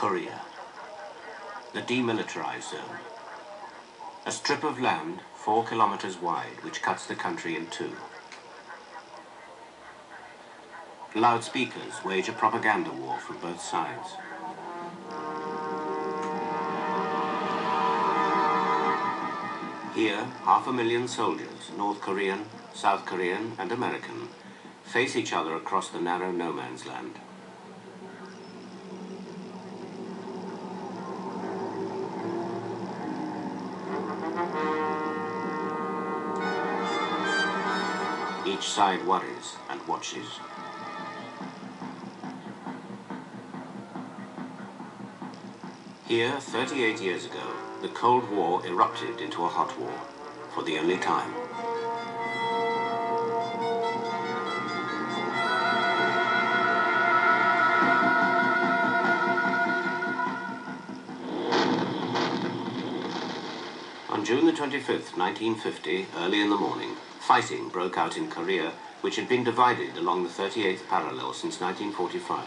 Korea, the demilitarized zone. A strip of land 4 kilometers wide which cuts the country in two. Loudspeakers wage a propaganda war from both sides. Here, 500,000 soldiers, North Korean, South Korean and American, face each other across the narrow no man's land. Each side worries and watches. Here, 38 years ago, the Cold War erupted into a hot war, for the only time. On June the 25th, 1950, early in the morning, fighting broke out in Korea, which had been divided along the 38th parallel since 1945.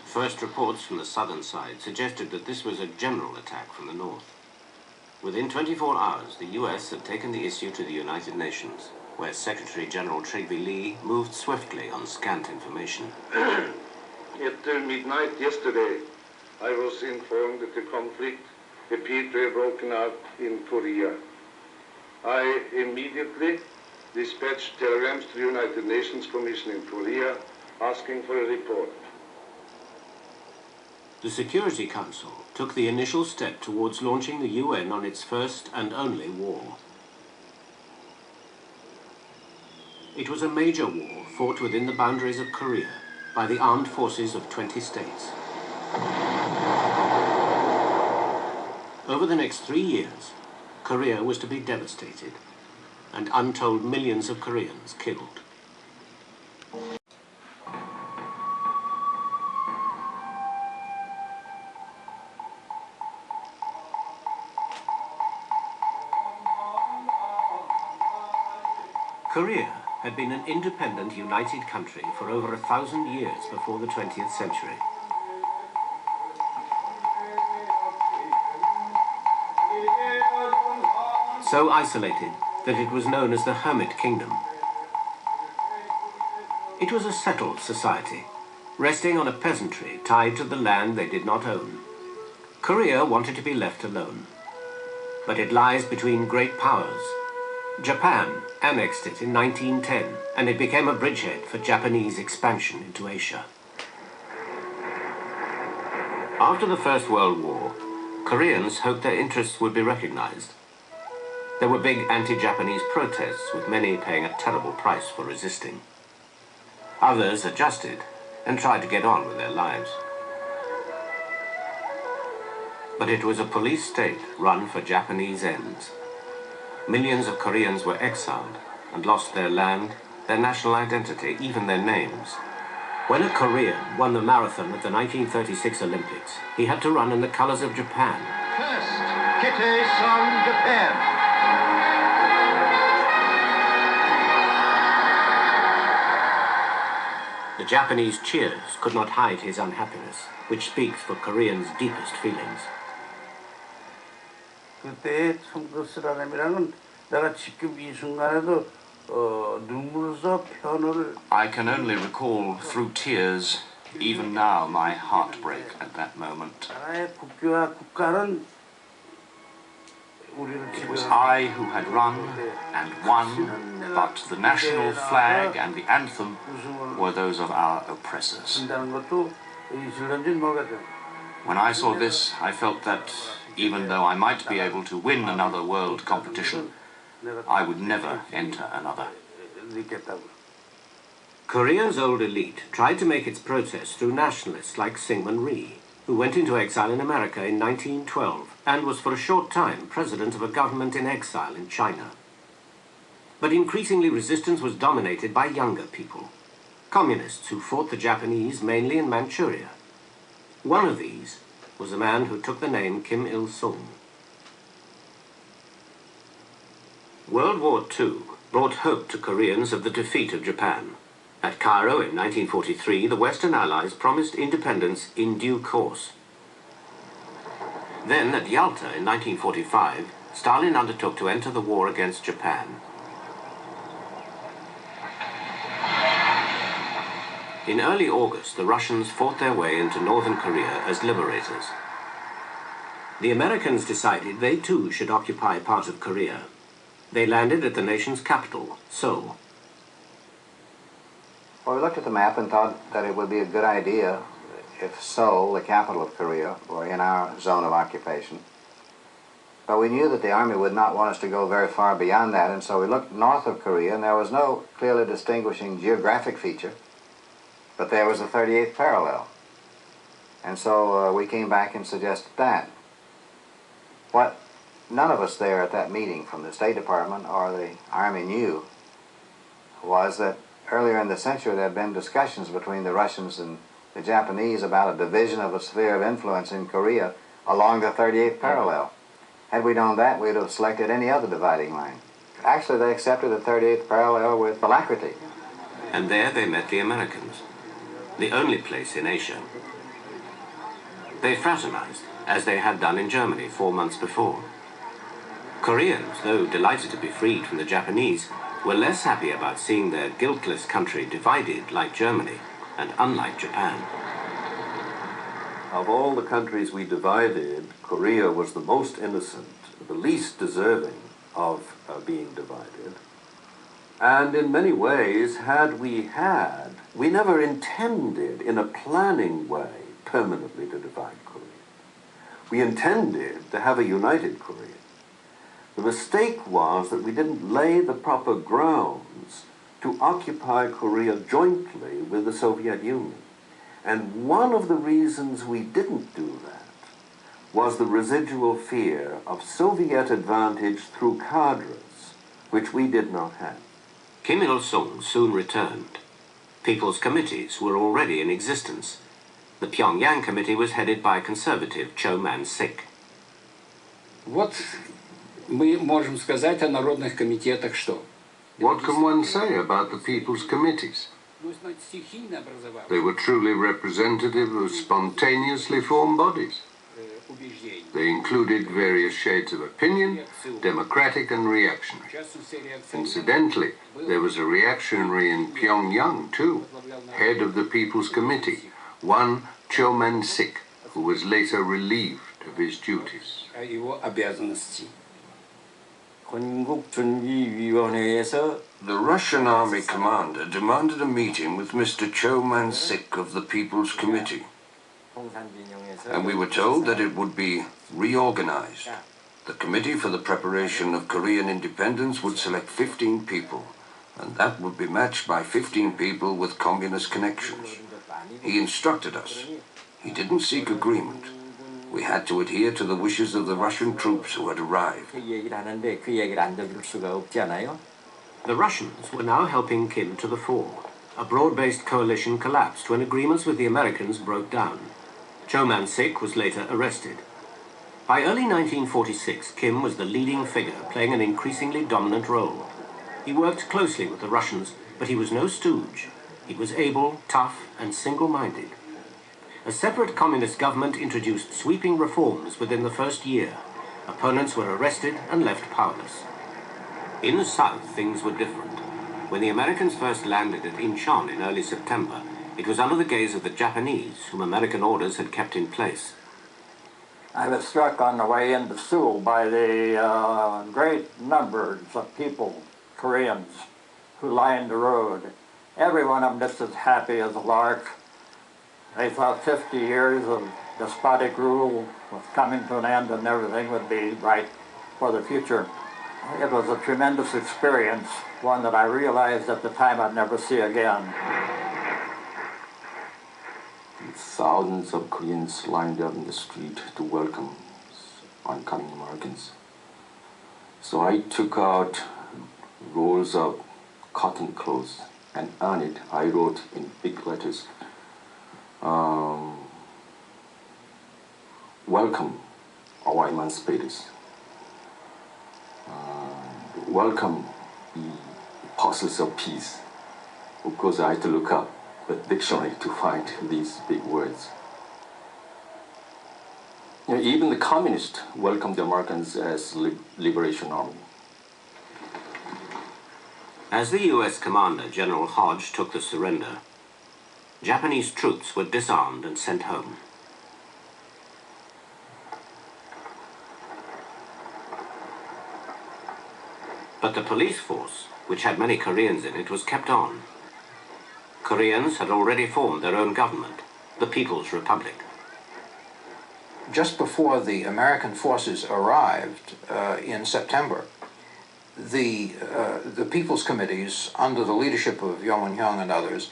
First reports from the southern side suggested that this was a general attack from the north. Within 24 hours, the US had taken the issue to the United Nations, where Secretary General Trygve Lie moved swiftly on scant information. At midnight yesterday, I was informed that the conflict appeared to have broken out in Korea. I immediately dispatched telegrams to the United Nations Commission in Korea asking for a report. The Security Council took the initial step towards launching the UN on its first and only war. It was a major war fought within the boundaries of Korea by the armed forces of 20 states. Over the next 3 years, Korea was to be devastated and untold millions of Koreans killed. Korea had been an independent, united country for over 1,000 years before the 20th century. So isolated that it was known as the Hermit Kingdom. It was a settled society, resting on a peasantry tied to the land they did not own. Korea wanted to be left alone, but it lies between great powers. Japan annexed it in 1910, and it became a bridgehead for Japanese expansion into Asia. After the First World War, Koreans hoped their interests would be recognized. There were big anti-Japanese protests, with many paying a terrible price for resisting. Others adjusted and tried to get on with their lives. But it was a police state run for Japanese ends. Millions of Koreans were exiled and lost their land, their national identity, even their names. When a Korean won the marathon at the 1936 Olympics, he had to run in the colors of Japan. First, Kitty song Japan. The Japanese cheers could not hide his unhappiness, which speaks for Koreans' deepest feelings. 그때의 그 쓰라림이라는 내가 지금 이 순간에도 눈물로서 표현을. I can only recall through tears, even now, my heartbreak at that moment. 나라의 국교와 국가는 It was I who had run and won, but the national flag and the anthem were those of our oppressors. When I saw this, I felt that even though I might be able to win another world competition, I would never enter another. Korea's old elite tried to make its protest through nationalists like Syngman Rhee, who went into exile in America in 1912 and was for a short time president of a government in exile in China. But increasingly resistance was dominated by younger people, communists who fought the Japanese mainly in Manchuria. One of these was a man who took the name Kim Il-sung. World War II brought hope to Koreans of the defeat of Japan. At Cairo in 1943, the Western Allies promised independence in due course. Then, at Yalta in 1945, Stalin undertook to enter the war against Japan. In early August, the Russians fought their way into northern Korea as liberators. The Americans decided they too should occupy part of Korea. They landed at the nation's capital, Seoul. Well, we looked at the map and thought that it would be a good idea if Seoul, the capital of Korea, were in our zone of occupation. But we knew that the Army would not want us to go very far beyond that, and so we looked north of Korea, and there was no clearly distinguishing geographic feature, but there was the 38th parallel. And so we came back and suggested that. What none of us there at that meeting from the State Department or the Army knew was that earlier in the century there had been discussions between the Russians and the Japanese about a division of a sphere of influence in Korea along the 38th parallel. Had we known that, we'd have selected any other dividing line. Actually, they accepted the 38th parallel with alacrity. And there they met the Americans, the only place in Asia. They fraternized, as they had done in Germany 4 months before. Koreans, though delighted to be freed from the Japanese, were less happy about seeing their guiltless country divided like Germany and unlike Japan. Of all the countries we divided, Korea was the most innocent, the least deserving of being divided. And in many ways, we never intended in a planning way permanently to divide Korea. We intended to have a united Korea. The mistake was that we didn't lay the proper grounds to occupy Korea jointly with the Soviet Union. And one of the reasons we didn't do that was the residual fear of Soviet advantage through cadres, which we did not have. Kim Il-sung soon returned. People's committees were already in existence. The Pyongyang committee was headed by conservative Cho Man-sik. Вот мы можем сказать о народных комитетах что? What can one say about the people's committees? They were truly representative of spontaneously formed bodies. They included various shades of opinion, democratic and reactionary. Incidentally, there was a reactionary in Pyongyang too, head of the People's Committee, one Cho Man-sik, who was later relieved of his duties. The Russian Army commander demanded a meeting with Mr. Cho Man-sik of the People's Committee. And we were told that it would be reorganized. The Committee for the Preparation of Korean Independence would select 15 people, and that would be matched by 15 people with communist connections. He instructed us. He didn't seek agreement. We had to adhere to the wishes of the Russian troops who had arrived. The Russians were now helping Kim to the fore. A broad-based coalition collapsed when agreements with the Americans broke down. Cho Man-sik was later arrested. By early 1946, Kim was the leading figure, playing an increasingly dominant role. He worked closely with the Russians, but he was no stooge. He was able, tough, and single-minded. A separate communist government introduced sweeping reforms within the first year. Opponents were arrested and left powerless. In the South, things were different. When the Americans first landed at Incheon in early September, it was under the gaze of the Japanese, whom American orders had kept in place. I was struck on the way into Seoul by the great numbers of people, Koreans, who lined the road. Every one of them just as happy as a lark. They thought 50 years of despotic rule was coming to an end and everything would be right for the future. It was a tremendous experience, one that I realized at the time I'd never see again. Thousands of Koreans lined up in the street to welcome oncoming Americans. So I took out rolls of cotton cloths, and on it I wrote in big letters, welcome our emancipators. Welcome the apostles of peace. Of course, I had to look up the dictionary to find these big words. You know, even the communists welcomed the Americans as Liberation Army. As the US commander, General Hodge, took the surrender, Japanese troops were disarmed and sent home. But the police force, which had many Koreans in it, was kept on. Koreans had already formed their own government, the People's Republic. Just before the American forces arrived in September, the People's Committees, under the leadership of Young Eun-hyung and others,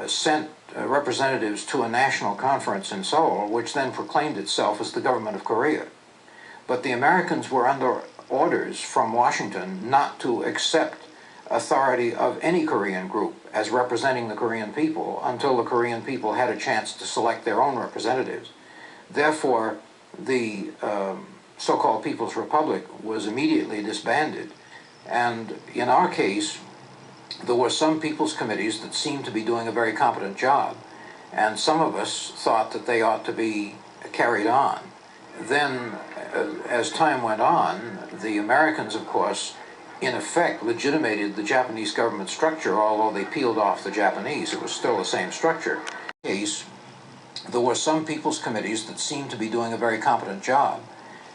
sent representatives to a national conference in Seoul, which then proclaimed itself as the government of Korea. But the Americans were under orders from Washington not to accept authority of any Korean group as representing the Korean people until the Korean people had a chance to select their own representatives. Therefore, the so-called People's Republic was immediately disbanded. And in our case, there were some People's Committees that seemed to be doing a very competent job, and some of us thought that they ought to be carried on. Then, as time went on, the Americans, of course, in effect legitimated the Japanese government structure, although they peeled off the Japanese. It was still the same structure. In this case, there were some People's Committees that seemed to be doing a very competent job,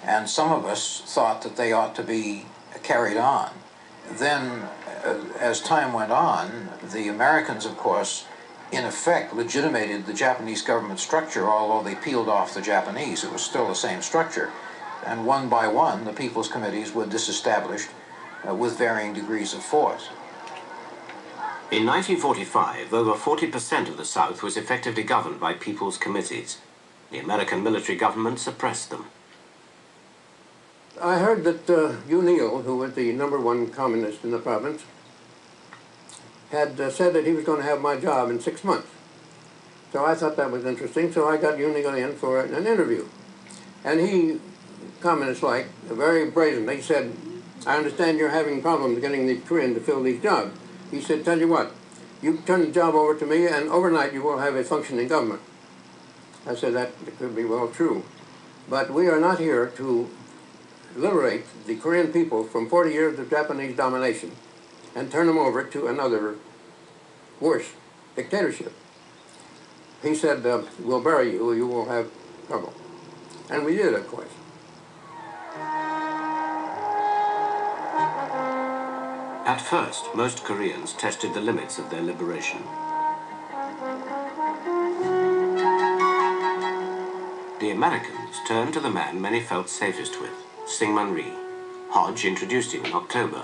and some of us thought that they ought to be carried on. Then, as time went on, the Americans, of course, in effect legitimated the Japanese government structure, although they peeled off the Japanese. It was still the same structure. And one by one, the People's Committees were disestablished with varying degrees of force. In 1945, over 40% of the South was effectively governed by People's Committees. The American military government suppressed them. I heard that Yu Neal, who was the #1 communist in the province, had said that he was going to have my job in 6 months. So I thought that was interesting, so I got Yu Neal in for an interview. And he, communist-like, very brazenly said, "I understand you're having problems getting the Korean to fill these jobs." He said, "Tell you what, you turn the job over to me and overnight you will have a functioning government." I said that could be well true. But we are not here to liberate the Korean people from 40 years of Japanese domination and turn them over to another worse dictatorship. He said, "We'll bury you, you will have trouble." And we did, of course. At first, most Koreans tested the limits of their liberation. The Americans turned to the man many felt safest with, Syngman Rhee. Hodge introduced him in October.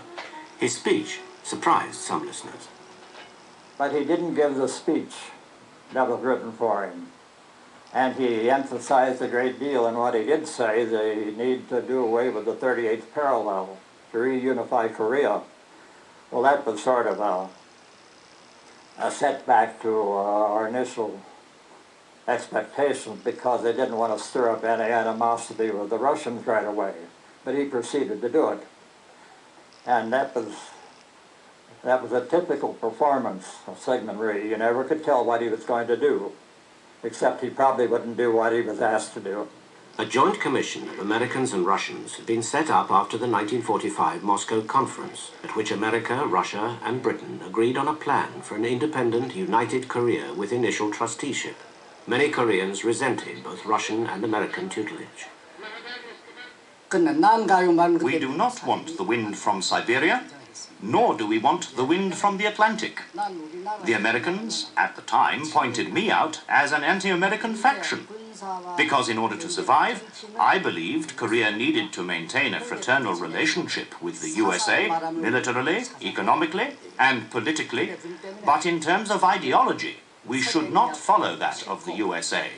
His speech surprised some listeners. But he didn't give the speech that was written for him. And he emphasized a great deal in what he did say. They need to do away with the 38th parallel to reunify Korea. Well, that was sort of a setback to our initial expectations, because they didn't want to stir up any animosity with the Russians right away. But he proceeded to do it. And that was a typical performance of Syngman Rhee. You never could tell what he was going to do, except he probably wouldn't do what he was asked to do. A joint commission of Americans and Russians had been set up after the 1945 Moscow Conference, at which America, Russia, and Britain agreed on a plan for an independent, united Korea with initial trusteeship. Many Koreans resented both Russian and American tutelage. We do not want the wind from Siberia, nor do we want the wind from the Atlantic. The Americans, at the time, pointed me out as an anti-American faction, because in order to survive, I believed Korea needed to maintain a fraternal relationship with the USA, militarily, economically, and politically, but in terms of ideology, we should not follow that of the USA.